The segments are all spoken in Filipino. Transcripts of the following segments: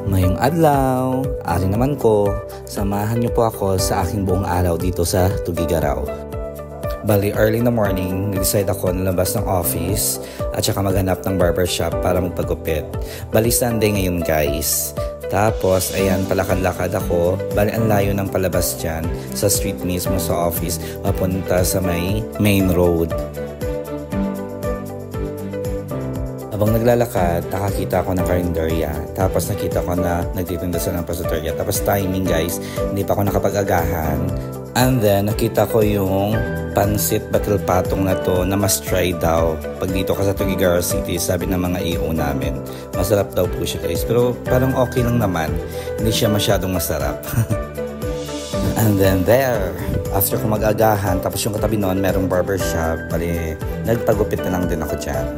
Ngayong adlaw, ari naman ko, samahan niyo po ako sa aking buong araw dito sa Tugigaraw. Bali, early in the morning, nag-decide ako na labas ng office at saka maghanap ng barbershop para magpagupit. Bali, Sunday ngayon guys. Tapos, ayan, palakad-lakad ako. Bali, ang layo ng palabas dyan sa street mismo sa office, papunta sa may main road. Habang naglalakad, nakakita ako ng karinderya. Tapos nakita ko na nagtitinda sila ng pasutorya. Tapos timing guys, hindi pa ako nakapag-agahan. And then, nakita ko yung pansit batil patong na to na mas try daw. Pag dito ka sa Tugigaraw City, sabi ng mga EO namin. Masarap daw po siya guys. Pero parang okay lang naman. Hindi siya masyadong masarap. And then there, after ko mag-agahan, tapos yung katabi noon, merong barbershop. Bali, nagpagupit na lang din ako dyan.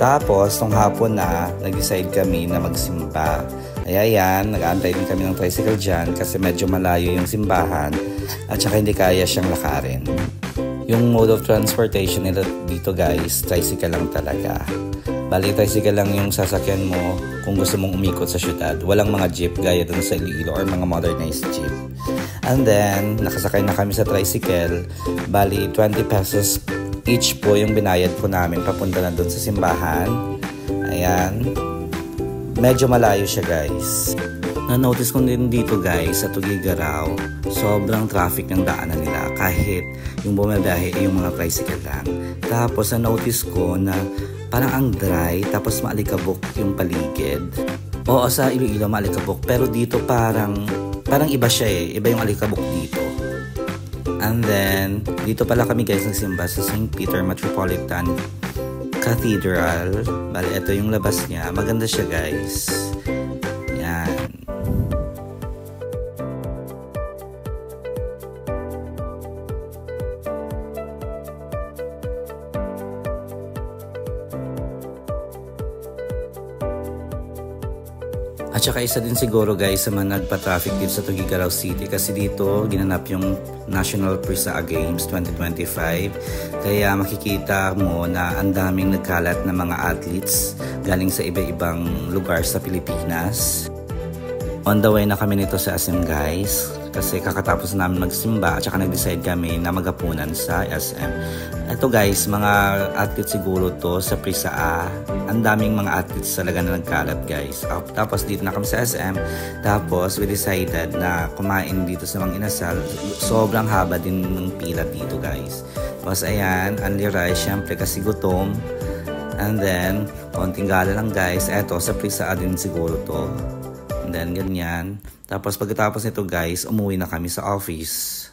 Tapos, nung hapon na, nag-decide kami na magsimba. Kaya yan, nag-aantay din kami ng tricycle dyan kasi medyo malayo yung simbahan at saka hindi kaya siyang lakarin. Yung mode of transportation nila dito guys, tricycle lang talaga. Bali, tricycle lang yung sasakyan mo kung gusto mong umikot sa syudad. Walang mga jeep gaya dun sa Iloilo or mga modernized jeep. And then, nakasakay na kami sa tricycle. Bali, 20 pesos each po yung binayad po namin papunta na doon sa simbahan. Ayan. Medyo malayo siya guys. Na-notice ko din dito guys sa Tugigaraw, sobrang traffic ng daanan nila kahit yung bumabiyahe ay yung mga tricycle lang. Tapos na-notice ko na parang ang dry tapos maalikabok yung paligid. Oo, sa Iloilo maalikabok pero dito parang iba siya eh. Iba yung alikabok dito. And then, dito pala kami guys nagsimba sa St. Peter Metropolitan Cathedral. Bali, ito yung labas niya. Maganda siya guys. Yan. At saka isa din siguro guys sa mga nagpa-traffic dito sa Tugigaraw City kasi dito ginanap yung National Prisa Games 2025. Kaya makikita mo na ang daming nagkalat na mga athletes galing sa iba-ibang lugar sa Pilipinas. On the way na kami nito sa SM guys kasi kakatapos namin magsimba at saka nag-decide kami na maghapunan sa SM. Ito guys, mga athletes siguro to sa Prisa A. Ang daming mga athletes talaga na nagkalat guys. Tapos dito na kami sa SM. Tapos we decided na kumain dito sa Mang Inasal. Sobrang haba din ng pila dito guys. Tapos ayan, only rice syempre kasi gutom. And then, konting gala lang guys. Eto, sa Prisa A din siguro to. And then ganyan. Tapos pagkatapos nito guys, umuwi na kami sa office.